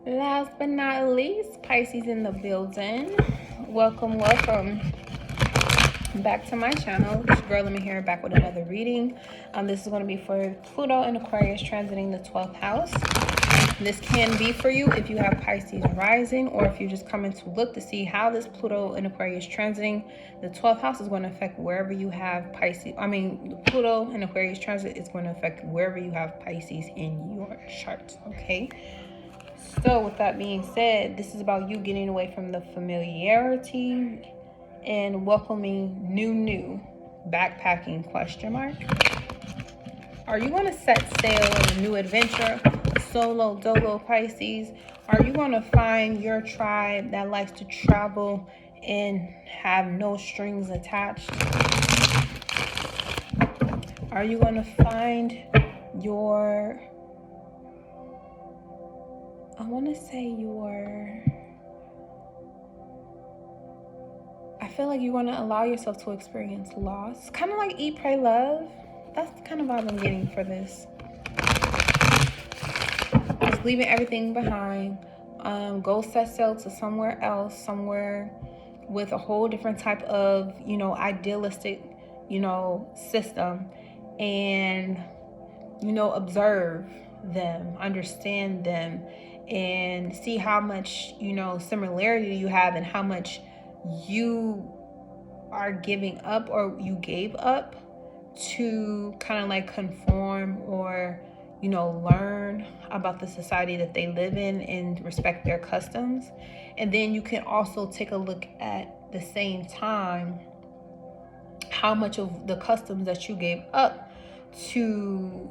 Last but not least, Pisces in the building. Welcome back to my channel. This girl, let me hear back with another reading. This is going to be for Pluto and Aquarius transiting the 12th house. This can be for you if you have Pisces rising, or if you're just coming to look to see how this Pluto and Aquarius transiting the 12th house is going to affect wherever you have Pisces. Pluto and Aquarius transit is going to affect wherever you have Pisces in your chart. Okay. So with that being said, this is about you getting away from the familiarity and welcoming new backpacking ? Are you going to set sail on a new adventure, solo dolo Pisces? Are you going to find your tribe that likes to travel and have no strings attached? Are you going to find your, I feel like you want to allow yourself to experience loss. Kind of like Eat, Pray, Love. That's the kind of vibe I'm getting for this. Just leaving everything behind. Go set sail to somewhere else, somewhere with a whole different type of, idealistic, system. And, observe them, understand them, and see how much, similarity you have and how much you are giving up or you gave up to kind of like conform or, learn about the society that they live in and respect their customs. And then you can also take a look at the same time how much of the customs that you gave up to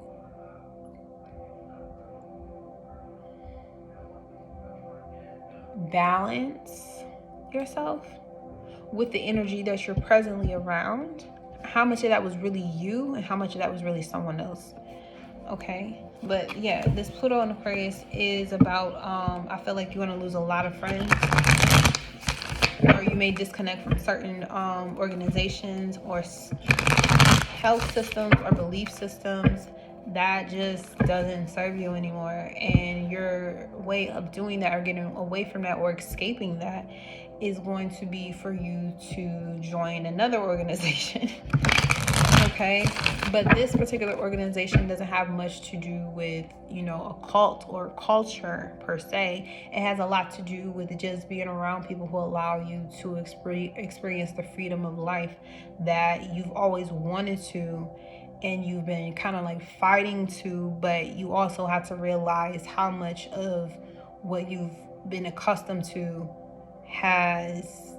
balance yourself with the energy that you're presently around, how much of that was really you and how much of that was really someone else. Okay, but yeah, this Pluto in Aquarius is about, I feel like you're going to lose a lot of friends, or you may disconnect from certain organizations or health systems or belief systems that just doesn't serve you anymore. And your way of doing that or getting away from that or escaping that is going to be for you to join another organization. Okay, but this particular organization doesn't have much to do with, a cult or culture per se. It has a lot to do with just being around people who allow you to experience the freedom of life that you've always wanted to, and you've been kind of like fighting to, but you also have to realize how much of what you've been accustomed to has,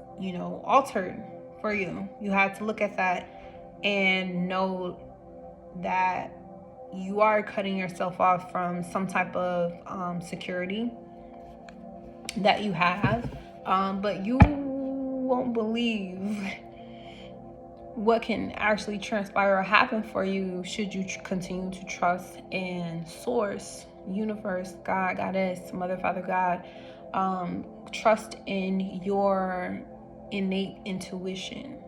altered for you. You have to look at that and know that you are cutting yourself off from some type of security that you have, but you won't believe what can actually transpire or happen for you should you continue to trust in source, universe, God, Goddess, Mother, Father, God. Trust in your innate intuition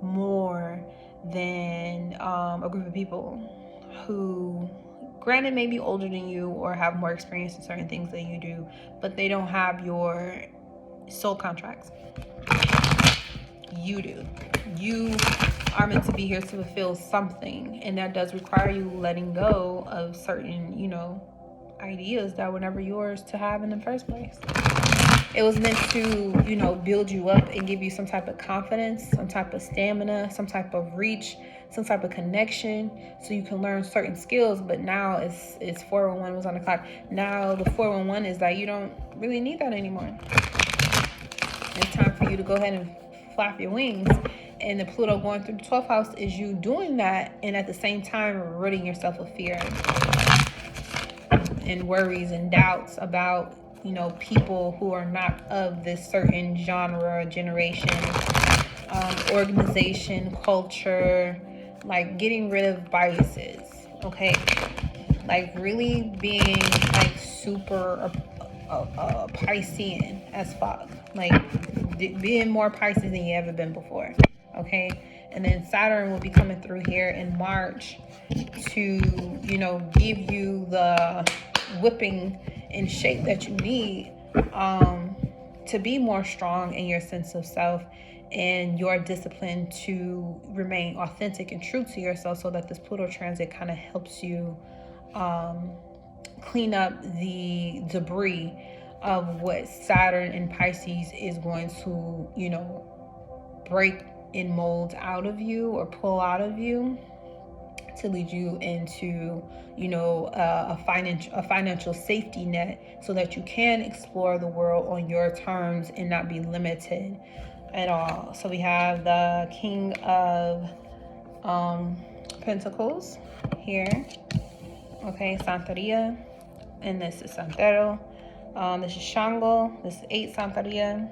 more than a group of people who, granted, may be older than you or have more experience in certain things than you do, but they don't have your soul contracts. You do. You are meant to be here to fulfill something, and that does require you letting go of certain, ideas that were never yours to have in the first place. It was meant to, build you up and give you some type of confidence, some type of stamina, some type of reach, some type of connection, so you can learn certain skills. But now it's 411 was on the clock. Now the 411 is that you don't really need that anymore. It's time for you to go ahead and flap your wings. And the Pluto going through the 12th house is you doing that, and at the same time ridding yourself of fear and worries and doubts about, people who are not of this certain genre, generation, organization, culture, like getting rid of biases, okay? Like really being like super Piscean as fuck, like being more Pisces than you ever been before, okay? And then Saturn will be coming through here in March to, give you the whipping in shape that you need to be more strong in your sense of self and your discipline to remain authentic and true to yourself, so that this Pluto transit kind of helps you clean up the debris of what Saturn in Pisces is going to, you know, break and mold out of you or pull out of you to lead you into, you know, a financial safety net, so that you can explore the world on your terms and not be limited at all. So we have the King of Pentacles here. Okay, Santeria, and this is Santero. This is Shango. This is 8 Santeria.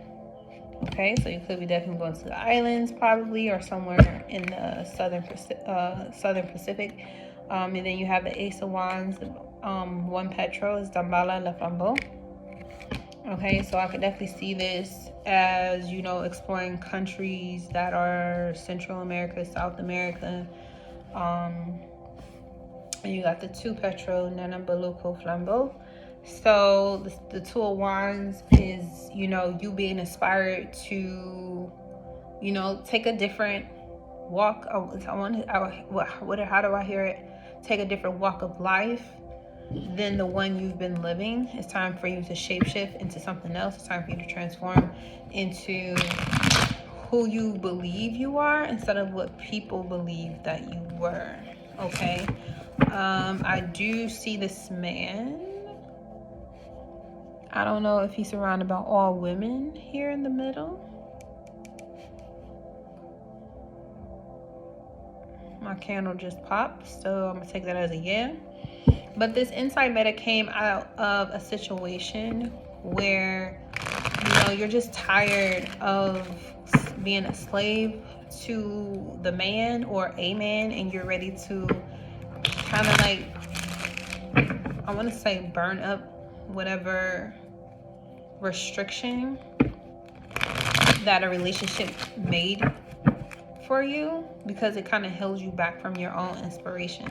Okay, so you could be definitely going to the islands, probably, or somewhere in the southern Pacific. And then you have the Ace of Wands. 1 Pietro is Dambala La Flambeau. Okay, so I could definitely see this as, you know, exploring countries that are Central America, South America. And you got the 2 Pietro, Nana Baluco Flambeau. So the 2 of Wands is, you know, you being inspired to, you know, take a different walk. How do I hear it? Take a different walk of life than the one you've been living. It's time for you to shapeshift into something else. It's time for you to transform into who you believe you are instead of what people believe that you were. Okay. I do see this man. I don't know if he's surrounded by all women here in the middle. My candle just popped, so I'm gonna take that as a yeah. But this insight meta came out of a situation where, you know, you're just tired of being a slave to the man or a man, and you're ready to kind of like, I want to say, burn up whatever restriction that a relationship made for you, because it kind of holds you back from your own inspiration.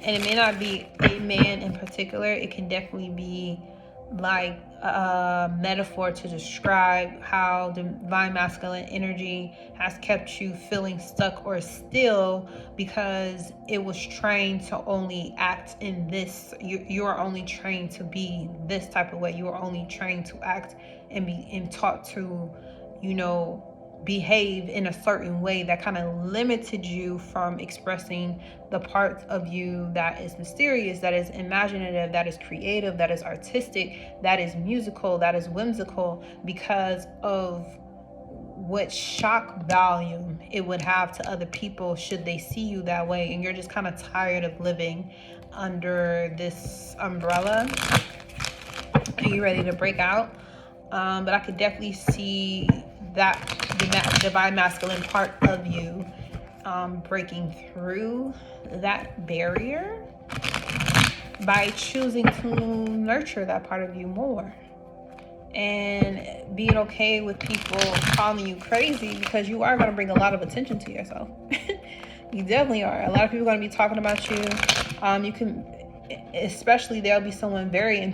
And it may not be a man in particular. It can definitely be like a metaphor to describe how divine masculine energy has kept you feeling stuck or still, because it was trained to only act in this. You are only trained to be this type of way. You are only trained to act and taught to, you know, behave in a certain way that kind of limited you from expressing the parts of you that is mysterious, that is imaginative, that is creative, that is artistic, that is musical, that is whimsical, because of what shock value it would have to other people should they see you that way. And you're just kind of tired of living under this umbrella and you're ready to break out. But I could definitely see that the divine masculine part of you breaking through that barrier by choosing to nurture that part of you more, and being okay with people calling you crazy, because you are going to bring a lot of attention to yourself. You definitely are. A lot of people are going to be talking about you. You can, especially, there'll be someone very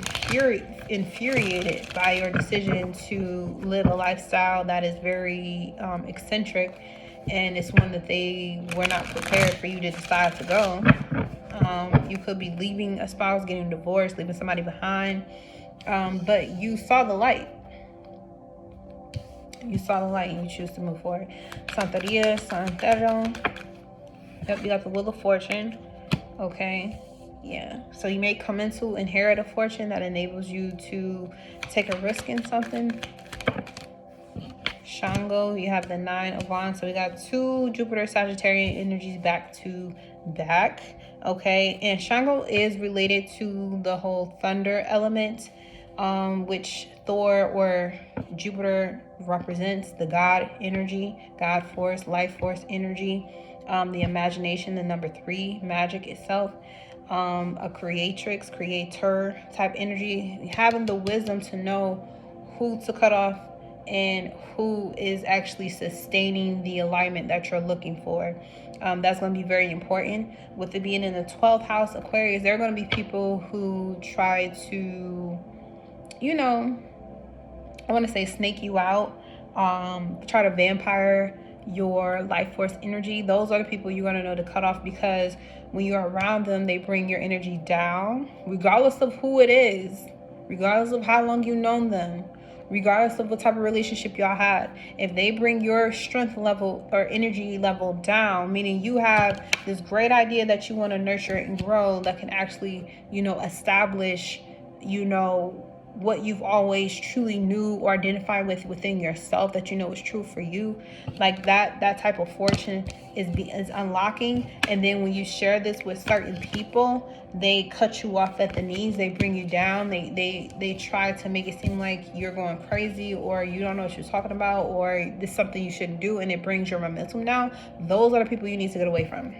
infuriated by your decision to live a lifestyle that is very eccentric, and it's one that they were not prepared for you to decide to go. You could be leaving a spouse, getting divorced, leaving somebody behind, but you saw the light. You saw the light and you choose to move forward. Santeria, Santero. Yep, you got the Wheel of Fortune. Okay. Yeah, so you may come into inherit a fortune that enables you to take a risk in something. Shango, you have the 9 of Wands. So we got 2 Jupiter Sagittarian energies back to back. Okay, and Shango is related to the whole thunder element, which Thor or Jupiter represents the God energy, God force, life force energy, the imagination, the number 3, magic itself. A creatrix, creator type energy, having the wisdom to know who to cut off and who is actually sustaining the alignment that you're looking for. That's going to be very important. With it being in the 12th house, Aquarius, there are going to be people who try to, you know, I want to say snake you out, try to vampire your life force energy. Those are the people you're going to know to cut off, because when you're around them, they bring your energy down, regardless of who it is, regardless of how long you've known them, regardless of what type of relationship y'all had. If they bring your strength level or energy level down, meaning you have this great idea that you want to nurture and grow, that can actually, establish, what you've always truly knew or identified with within yourself, that is true for you, like that type of fortune is unlocking. And then when you share this with certain people, they cut you off at the knees, they bring you down, they try to make it seem like you're going crazy, or you don't know what you're talking about, or this is something you shouldn't do, and it brings your momentum down. Those are the people you need to get away from.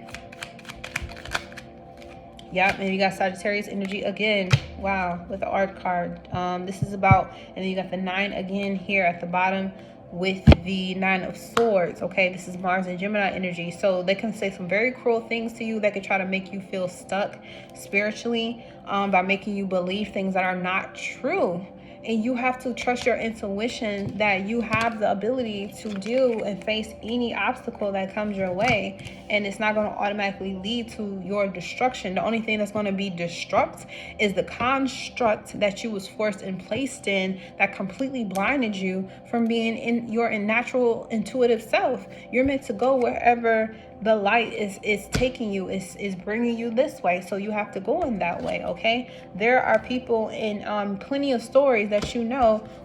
Yep, and you got Sagittarius energy again. Wow, with the art card. This is about, and then you got the 9 again here at the bottom with the 9 of Swords. Okay, this is Mars and Gemini energy. So they can say some very cruel things to you that could try to make you feel stuck spiritually, by making you believe things that are not true. And you have to trust your intuition that you have the ability to deal and face any obstacle that comes your way. And it's not going to automatically lead to your destruction. The only thing that's going to be destruct is the construct that you was forced and placed in, that completely blinded you from being in your natural intuitive self. You're meant to go wherever the light is taking you, is bringing you this way. So you have to go in that way. Okay, there are people in plenty of stories that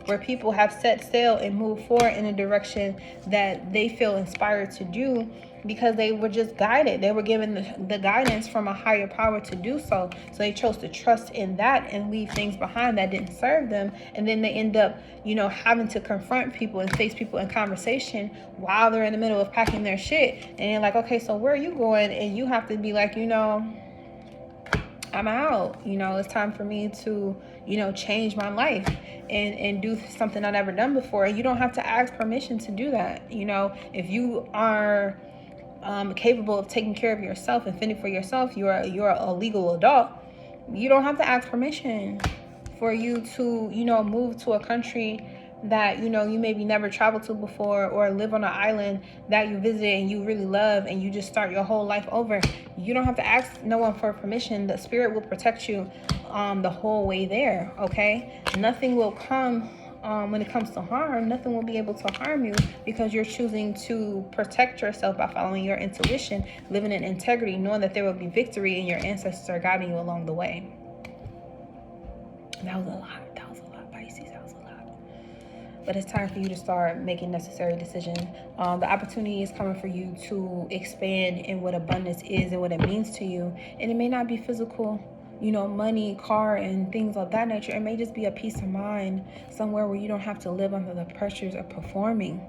where people have set sail and moved forward in a direction that they feel inspired to do, because they were just guided. They were given the guidance from a higher power to do so. So they chose to trust in that and leave things behind that didn't serve them. And then they end up, having to confront people and face people in conversation while they're in the middle of packing their shit. And they're like, okay, so where are you going? And you have to be like, I'm out. It's time for me to, change my life and do something I've never done before. You don't have to ask permission to do that. If you are capable of taking care of yourself and fending for yourself, you're a legal adult. You don't have to ask permission for you to, move to a country that, you maybe never traveled to before, or live on an island that you visit and you really love, and you just start your whole life over. You don't have to ask no one for permission. The spirit will protect you the whole way there. Okay, nothing will come when it comes to harm. Nothing will be able to harm you, because you're choosing to protect yourself by following your intuition, living in integrity, knowing that there will be victory and your ancestors are guiding you along the way. That was a lot, Pisces. That was a lot. But it's time for you to start making necessary decisions. The opportunity is coming for you to expand in what abundance is and what it means to you. And it may not be physical, money, car, and things of that nature. It may just be a peace of mind, somewhere where you don't have to live under the pressures of performing.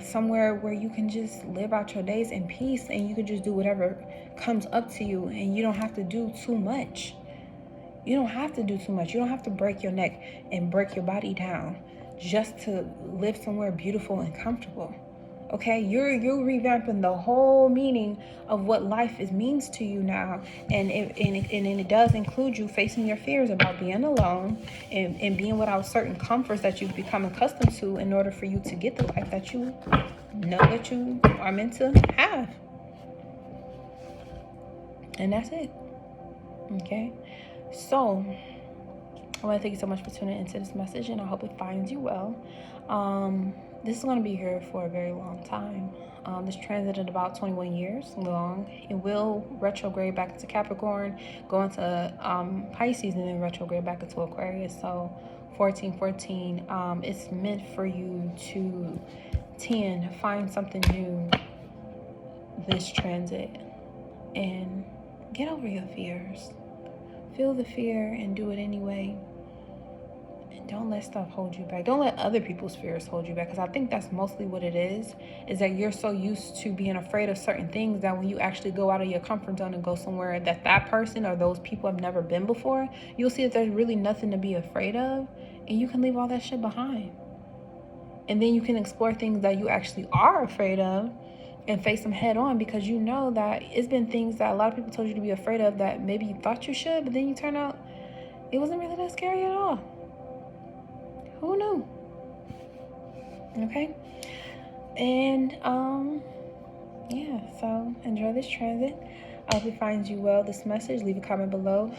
Somewhere where you can just live out your days in peace, and you can just do whatever comes up to you, and you don't have to do too much. You don't have to do too much. You don't have to break your neck and break your body down just to live somewhere beautiful and comfortable. Okay, you're revamping the whole meaning of what life means to you now, and it does include you facing your fears about being alone and being without certain comforts that you've become accustomed to, in order for you to get the life that you know that you are meant to have. And that's it. Okay. So, I want to thank you so much for tuning into this message, and I hope it finds you well. This is going to be here for a very long time. This transit is about 21 years long. It will retrograde back into Capricorn, go into Pisces, and then retrograde back into Aquarius. So, 1414, it's meant for you to find something new this transit, and get over your fears. Feel the fear and do it anyway. And don't let stuff hold you back. Don't let other people's fears hold you back, because I think that's mostly what it is that you're so used to being afraid of certain things that when you actually go out of your comfort zone and go somewhere that person or those people have never been before, you'll see that there's really nothing to be afraid of, and you can leave all that shit behind. And then you can explore things that you actually are afraid of and face them head on, because you know that it's been things that a lot of people told you to be afraid of that maybe you thought you should, but then you turn out it wasn't really that scary at all. Who knew? Okay. And yeah, so enjoy this transit. I hope it finds you well, this message. Leave a comment below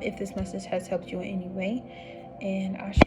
if this message has helped you in any way. And Ashe.